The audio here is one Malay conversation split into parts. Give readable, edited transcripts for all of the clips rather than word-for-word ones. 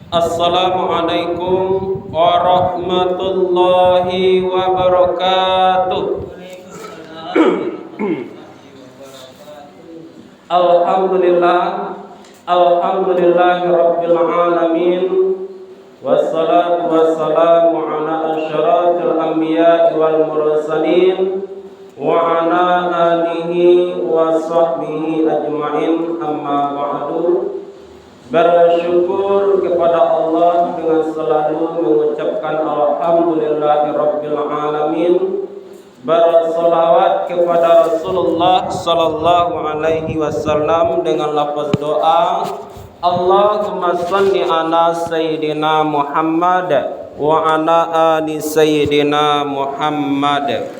Assalamualaikum warahmatullahi wabarakatuh. Alhamdulillah, alhamdulillahi rabbil alamin. Wassalatu wassalamu ala asyrafil anbiya'i wal mursalin wa ala alihi wa sahbihi ajma'in, amma ba'du. Bersyukur kepada Allah dengan selalu mengucapkan alhamdulillahi rabbil alamin. Bersolawat kepada Rasulullah sallallahu alaihi wasallam dengan lafaz doa, Allahumma shalli ala sayyidina Muhammad wa ala ali sayyidina Muhammad.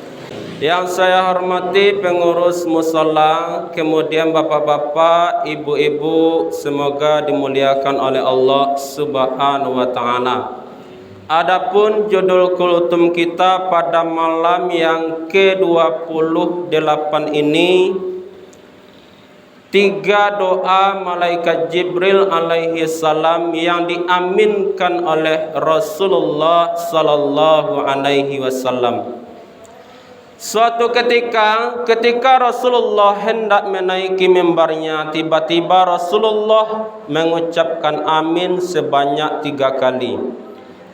Yang saya hormati pengurus musala, kemudian bapak-bapak, ibu-ibu, semoga dimuliakan oleh Allah Subhanahu wa taala. Adapun judul kultum kita pada malam yang ke-28 ini, 3 doa malaikat Jibril alaihi salam yang diaminkan oleh Rasulullah sallallahu alaihi wasallam. Suatu ketika Rasulullah hendak menaiki mimbarnya, tiba-tiba Rasulullah mengucapkan amin sebanyak 3 kali.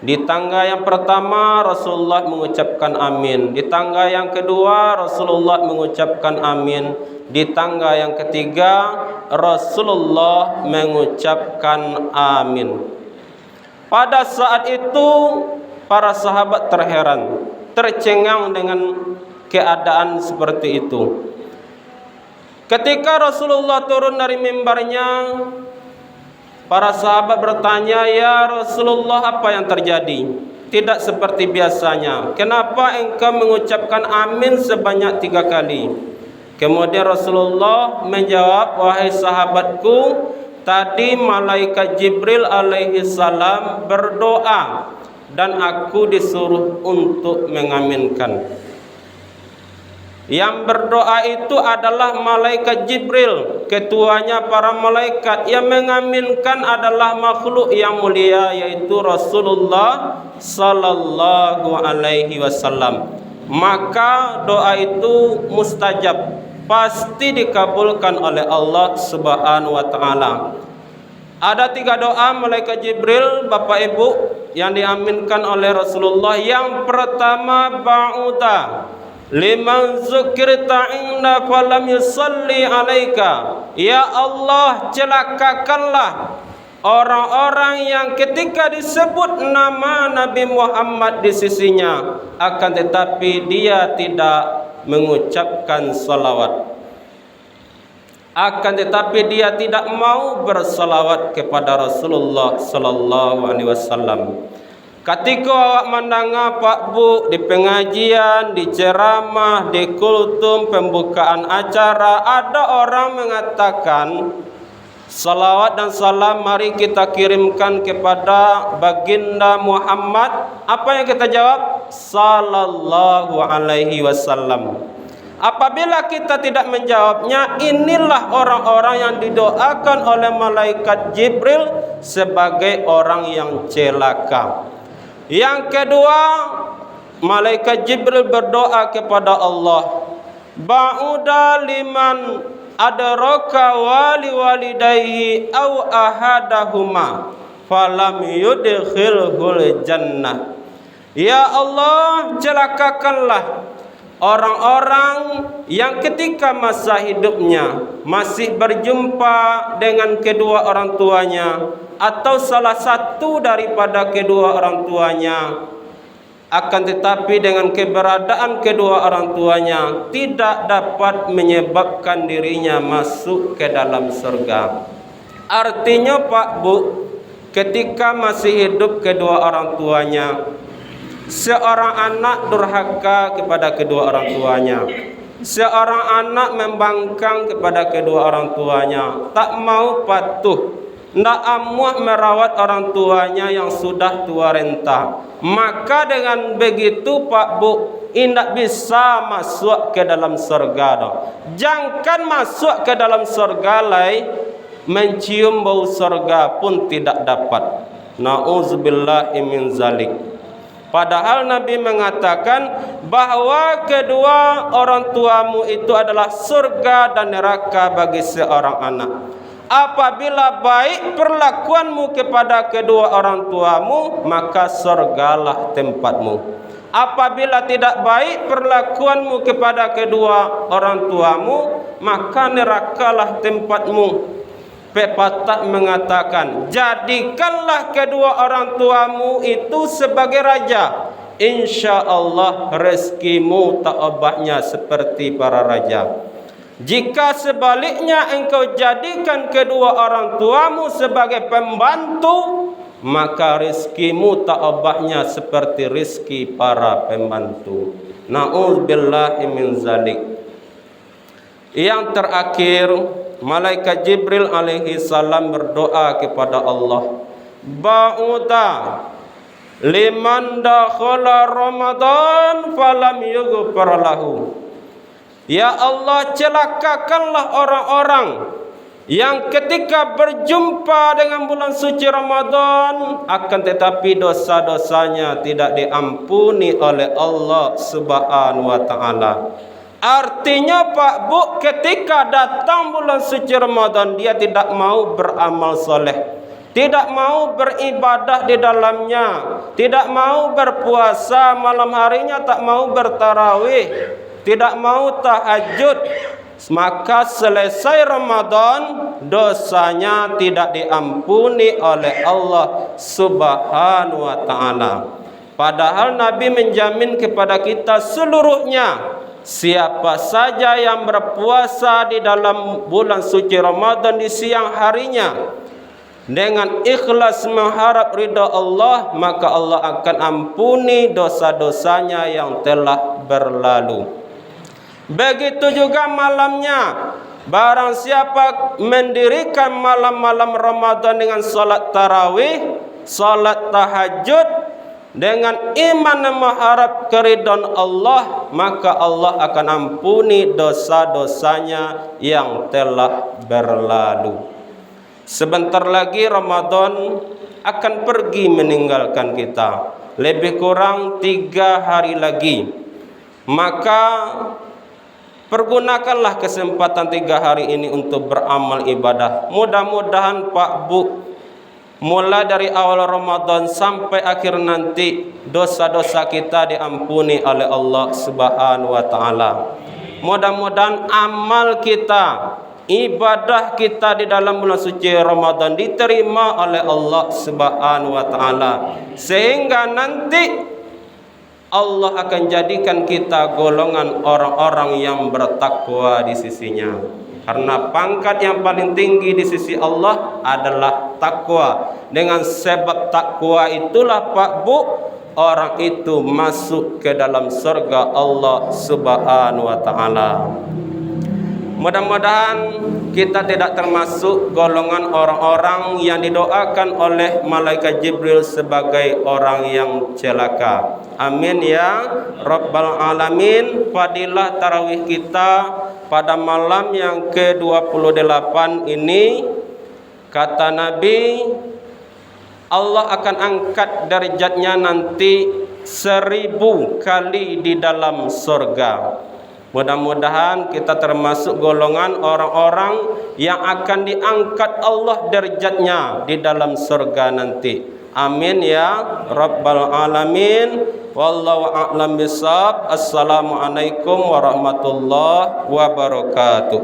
Di tangga yang pertama Rasulullah mengucapkan amin, di tangga yang kedua Rasulullah mengucapkan amin, di tangga yang ketiga Rasulullah mengucapkan amin. Pada saat itu para sahabat terheran, tercengang dengan keadaan seperti itu. Ketika Rasulullah turun dari mimbarnya, para sahabat bertanya, "Ya Rasulullah, apa yang terjadi? Tidak seperti biasanya. Kenapa engkau mengucapkan amin sebanyak 3 kali?" Kemudian Rasulullah menjawab, "Wahai sahabatku, tadi malaikat Jibril alaihi salam berdoa dan aku disuruh untuk mengaminkan." Yang berdoa itu adalah malaikat Jibril, ketuanya para malaikat. Yang mengaminkan adalah makhluk yang mulia, yaitu Rasulullah sallallahu alaihi wasallam. Maka doa itu mustajab, pasti dikabulkan oleh Allah Subhanahu wa taala. Ada 3 doa malaikat Jibril, Bapak Ibu, yang diaminkan oleh Rasulullah. Yang pertama, ba'uta liman zukirta inna falam yusalli alaika. Ya Allah, celakakanlah orang-orang yang ketika disebut nama Nabi Muhammad di sisinya, akan tetapi dia tidak mengucapkan salawat, akan tetapi dia tidak mau bersalawat kepada Rasulullah sallallahu alaihi wasallam. Ketika awak mendengar Pak Bu di pengajian, di ceramah, di kultum, pembukaan acara, ada orang mengatakan salawat dan salam mari kita kirimkan kepada baginda Muhammad. Apa yang kita jawab? Sallallahu alaihi wasallam. Apabila kita tidak menjawabnya, inilah orang-orang yang didoakan oleh malaikat Jibril sebagai orang yang celaka. Yang kedua, malaikat Jibril berdoa kepada Allah, ba'uda liman adraka wali walidayhi aw ahadahuma falam yudkhilhul jannah. Ya Allah, celakakanlah orang-orang yang ketika masa hidupnya masih berjumpa dengan kedua orang tuanya atau salah satu daripada kedua orang tuanya, akan tetapi dengan keberadaan kedua orang tuanya tidak dapat menyebabkan dirinya masuk ke dalam surga. Artinya Pak Bu, ketika masih hidup kedua orang tuanya, seorang anak durhaka kepada kedua orang tuanya, seorang anak membangkang kepada kedua orang tuanya, tak mau patuh, tidak amuah merawat orang tuanya yang sudah tua renta, maka dengan begitu Pak Bu, tidak bisa masuk ke dalam surga. Jangan masuk ke dalam surga, mencium bau surga pun tidak dapat. Na'udzubillahi min zalik. Padahal Nabi mengatakan bahwa kedua orang tuamu itu adalah surga dan neraka bagi seorang anak. Apabila baik perlakuanmu kepada kedua orang tuamu, maka surgalah tempatmu. Apabila tidak baik perlakuanmu kepada kedua orang tuamu, maka nerakalah tempatmu. Pepatah mengatakan, jadikanlah kedua orang tuamu itu sebagai raja. Insya Allah rezekimu tak obatnya seperti para raja. Jika sebaliknya engkau jadikan kedua orang tuamu sebagai pembantu, maka rezekimu tak obatnya seperti rezeki para pembantu. Na'udzubillahi min zalik. Yang terakhir, Malaikat Jibril alaihi salam berdoa kepada Allah, ba'uda liman dakhala Ramadan falam yughfar lahu. Ya Allah, celakakanlah orang-orang yang ketika berjumpa dengan bulan suci Ramadan akan tetapi dosa-dosanya tidak diampuni oleh Allah Subhanahu wa taala. Artinya Pak Bu, ketika datang bulan suci Ramadan, dia tidak mau beramal soleh, tidak mau beribadah di dalamnya, tidak mau berpuasa malam harinya, tak mau bertarawih, tidak mau tahajud. Maka selesai Ramadan, dosanya tidak diampuni oleh Allah Subhanahu wa taala. Padahal Nabi menjamin kepada kita seluruhnya, siapa saja yang berpuasa di dalam bulan suci Ramadan di siang harinya dengan ikhlas mengharap ridha Allah, maka Allah akan ampuni dosa-dosanya yang telah berlalu. Begitu juga malamnya, barang siapa mendirikan malam-malam Ramadan dengan salat tarawih, salat tahajud, dengan iman dan mengharap keridhaan Allah, maka Allah akan ampuni dosa-dosanya yang telah berlalu. Sebentar lagi Ramadan akan pergi meninggalkan kita, lebih kurang 3 hari lagi. Maka pergunakanlah kesempatan 3 hari ini untuk beramal ibadah. Mudah-mudahan Pak Bu, mulai dari awal Ramadan sampai akhir nanti, dosa-dosa kita diampuni oleh Allah Subhanahu wa taala. Mudah-mudahan amal kita, ibadah kita di dalam bulan suci Ramadan diterima oleh Allah Subhanahu wa taala, sehingga nanti Allah akan jadikan kita golongan orang-orang yang bertakwa di sisinya. Karena pangkat yang paling tinggi di sisi Allah adalah takwa. Dengan sebab takwa itulah Pak Bu, orang itu masuk ke dalam surga Allah Subhanahu wa taala. Mudah-mudahan kita tidak termasuk golongan orang-orang yang didoakan oleh Malaikat Jibril sebagai orang yang celaka. Amin ya Rabbal Alamin. Fadilah tarawih kita pada malam yang ke-28 ini, kata Nabi, Allah akan angkat derajatnya nanti 1000 kali di dalam surga. Mudah-mudahan kita termasuk golongan orang-orang yang akan diangkat Allah derajatnya di dalam surga nanti. Amin ya Rabbal Alamin. Wallahu a'lam bishawab. Assalamualaikum warahmatullahi wabarakatuh.